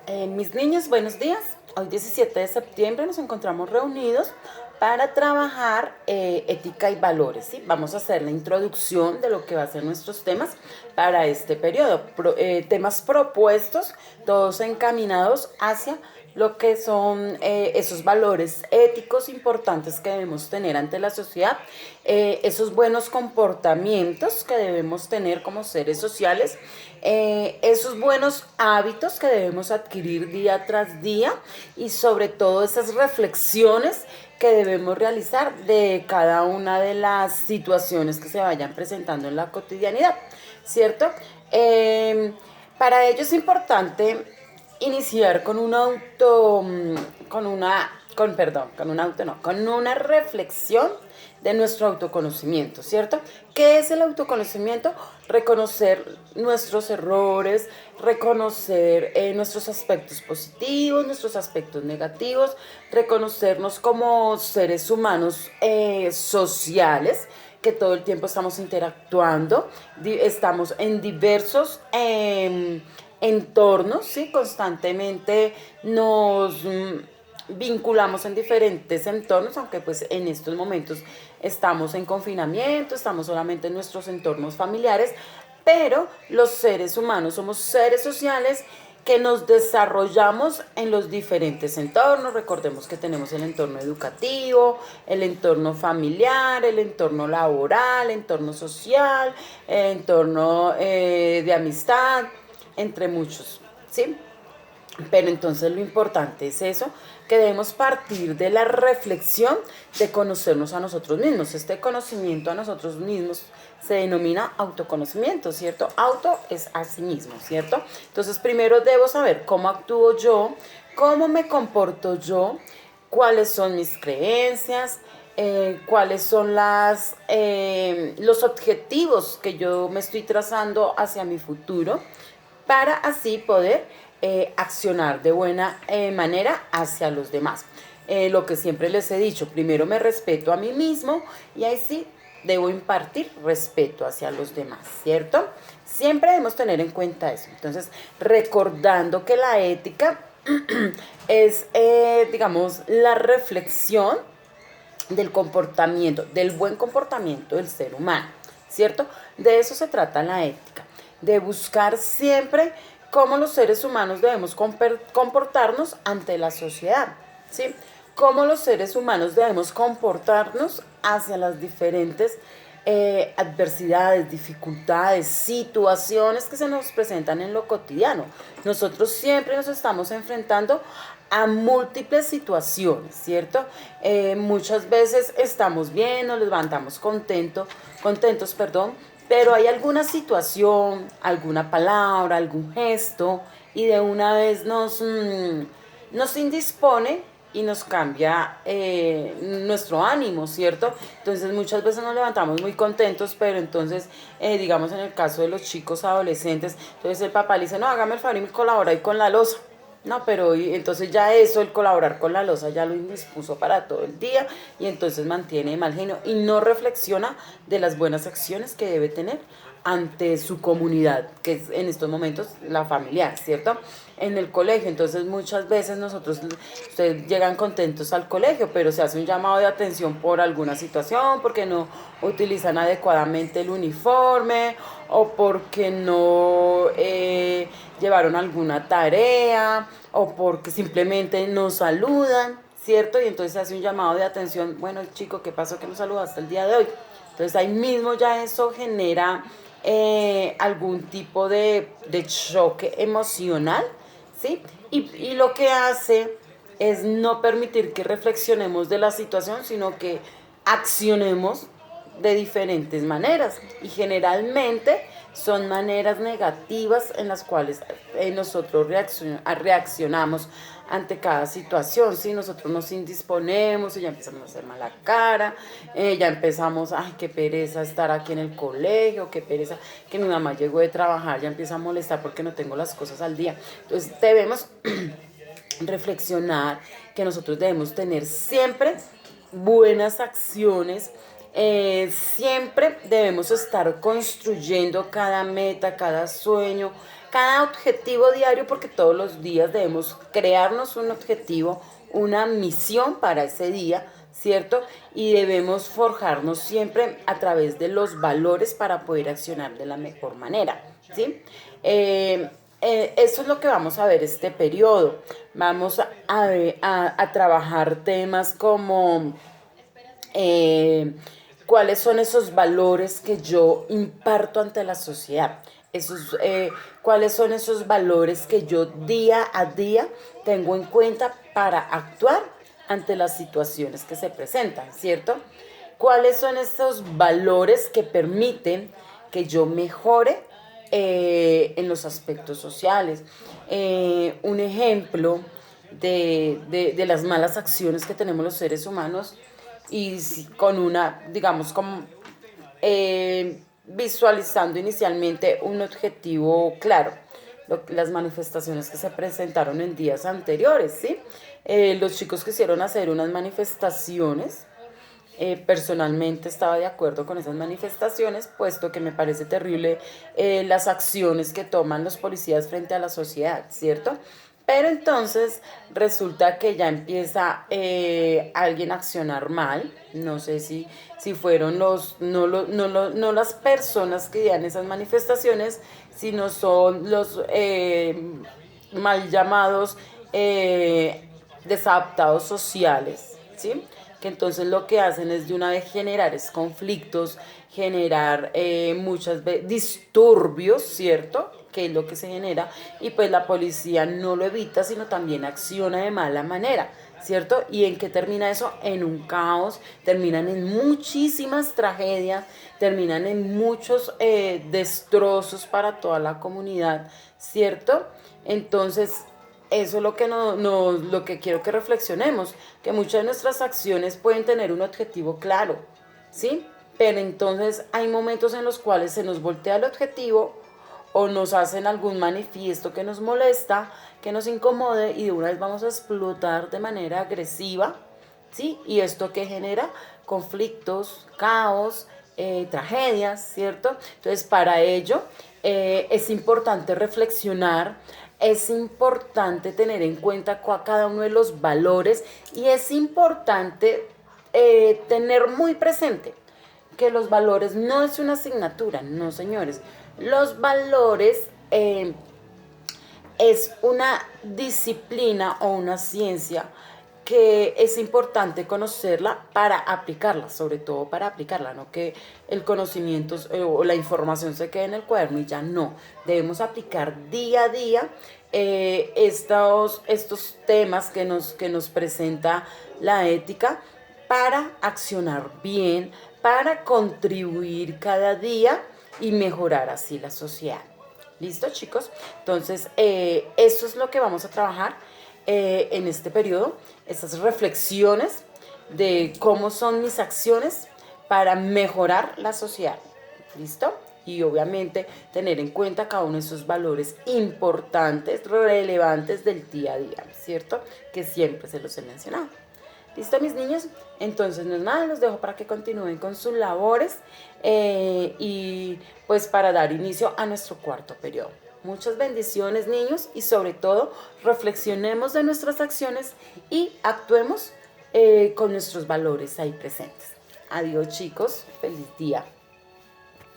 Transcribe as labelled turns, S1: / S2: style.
S1: Mis niños, buenos días. Hoy 17 de septiembre nos encontramos reunidos para trabajar ética y valores. ¿Sí? Vamos a hacer la introducción de lo que va a ser nuestros temas para este periodo. Temas propuestos, todos encaminados hacia lo que son esos valores éticos importantes que debemos tener ante la sociedad, esos buenos comportamientos que debemos tener como seres sociales, esos buenos hábitos que debemos adquirir día tras día y sobre todo esas reflexiones que debemos realizar de cada una de las situaciones que se vayan presentando en la cotidianidad, ¿cierto? Para ello es importante iniciar con un auto, con un auto no, con una reflexión de nuestro autoconocimiento, ¿cierto? ¿Qué es el autoconocimiento? Reconocer nuestros errores, reconocer nuestros aspectos positivos, nuestros aspectos negativos, reconocernos como seres humanos sociales, que todo el tiempo estamos interactuando, estamos en diversos entornos, ¿sí? Constantemente nos vinculamos en diferentes entornos, aunque pues en estos momentos estamos en confinamiento, estamos solamente en nuestros entornos familiares, pero los seres humanos somos seres sociales que nos desarrollamos en los diferentes entornos. Recordemos que tenemos el entorno educativo, el entorno familiar, el entorno laboral, el entorno social, el entorno de amistad, entre muchos, ¿sí? Pero entonces lo importante es eso, que debemos partir de la reflexión de conocernos a nosotros mismos. Este conocimiento a nosotros mismos se denomina autoconocimiento, ¿cierto? Auto es a sí mismo, ¿cierto? Entonces primero debo saber cómo actúo yo, cómo me comporto yo, cuáles son mis creencias, cuáles son los objetivos que yo me estoy trazando hacia mi futuro, para así poder accionar de buena manera hacia los demás. Lo que siempre les he dicho, primero me respeto a mí mismo y ahí sí debo impartir respeto hacia los demás, ¿cierto? Siempre debemos tener en cuenta eso. Entonces, recordando que la ética es, digamos, la reflexión del comportamiento, del buen comportamiento del ser humano, ¿cierto? De eso se trata la ética, de buscar siempre cómo los seres humanos debemos comportarnos ante la sociedad, ¿sí? Cómo los seres humanos debemos comportarnos hacia las diferentes adversidades, dificultades, situaciones que se nos presentan en lo cotidiano. Nosotros siempre nos estamos enfrentando a múltiples situaciones, ¿cierto? Muchas veces estamos bien, nos levantamos contentos, perdón, pero hay alguna situación, alguna palabra, algún gesto y de una vez nos indispone y nos cambia nuestro ánimo, ¿cierto? Entonces muchas veces nos levantamos muy contentos, pero entonces, digamos en el caso de los chicos adolescentes, entonces el papá le dice, no, hágame el favor y me colabora ahí con la loza. No, pero entonces ya eso, el colaborar con la loza, ya lo indispuso para todo el día y entonces mantiene mal genio y no reflexiona de las buenas acciones que debe tener ante su comunidad, que es en estos momentos la familiar, ¿cierto? En el colegio, entonces muchas veces ustedes llegan contentos al colegio, pero se hace un llamado de atención por alguna situación, porque no utilizan adecuadamente el uniforme o porque no llevaron alguna tarea o porque simplemente no saludan, ¿cierto? Y entonces se hace un llamado de atención, bueno, chico, ¿qué pasó que no saludaste el día de hoy? Entonces ahí mismo ya eso genera algún tipo de choque emocional, ¿sí? Y lo que hace es no permitir que reflexionemos de la situación, sino que accionemos de diferentes maneras. Y generalmente son maneras negativas en las cuales nosotros reaccionamos ante cada situación, ¿sí? Nosotros nos indisponemos y ya empezamos a hacer mala cara, ya empezamos, ay, qué pereza estar aquí en el colegio, qué pereza que mi mamá llegó de trabajar, ya empieza a molestar porque no tengo las cosas al día. Entonces debemos reflexionar que nosotros debemos tener siempre buenas acciones, siempre debemos estar construyendo cada meta, cada sueño, cada objetivo diario, porque todos los días debemos crearnos un objetivo, una misión para ese día, ¿cierto? Y debemos forjarnos siempre a través de los valores para poder accionar de la mejor manera, ¿sí? Eso es lo que vamos a ver este periodo. Vamos a trabajar temas como cuáles son esos valores que yo imparto ante la sociedad. Cuáles son esos valores que yo día a día tengo en cuenta para actuar ante las situaciones que se presentan, ¿cierto? ¿Cuáles son esos valores que permiten que yo mejore en los aspectos sociales? Un ejemplo de las malas acciones que tenemos los seres humanos y con una, digamos, como visualizando inicialmente un objetivo claro, las manifestaciones que se presentaron en días anteriores, ¿sí? Los chicos quisieron hacer unas manifestaciones. Personalmente estaba de acuerdo con esas manifestaciones, puesto que me parece terrible las acciones que toman los policías frente a la sociedad, ¿cierto? Pero entonces resulta que ya empieza alguien a accionar mal. No sé si fueron no las personas que dan esas manifestaciones, sino son los mal llamados desadaptados sociales, ¿sí? Que entonces lo que hacen es de una vez generar conflictos, generar muchas veces disturbios, ¿cierto? Que es lo que se genera, y pues la policía no lo evita, sino también acciona de mala manera, ¿cierto? ¿Y en qué termina eso? En un caos, terminan en muchísimas tragedias, terminan en muchos destrozos para toda la comunidad, ¿cierto? Entonces, eso es lo que, lo que quiero que reflexionemos, que muchas de nuestras acciones pueden tener un objetivo claro, ¿sí? Pero entonces hay momentos en los cuales se nos voltea el objetivo o nos hacen algún manifiesto que nos molesta, que nos incomode y de una vez vamos a explotar de manera agresiva, ¿sí? Y esto que genera conflictos, caos, tragedias, ¿cierto? Entonces para ello es importante reflexionar, es importante tener en cuenta cada uno de los valores y es importante tener muy presente que los valores no es una asignatura, no señores. Los valores es una disciplina o una ciencia que es importante conocerla para aplicarla, sobre todo para aplicarla, no que el conocimiento o la información se quede en el cuaderno y ya no. Debemos aplicar día a día estos temas que nos presenta la ética para accionar bien, para contribuir cada día y mejorar así la sociedad. ¿Listo, chicos? Entonces, eso es lo que vamos a trabajar en este periodo, estas reflexiones de cómo son mis acciones para mejorar la sociedad. ¿Listo? Y obviamente tener en cuenta cada uno de esos valores importantes, relevantes del día a día, ¿cierto? Que siempre se los he mencionado. ¿Listo, mis niños? Entonces, no es nada, los dejo para que continúen con sus labores y pues para dar inicio a nuestro cuarto periodo. Muchas bendiciones, niños, y sobre todo reflexionemos de nuestras acciones y actuemos con nuestros valores ahí presentes. Adiós, chicos. Feliz día.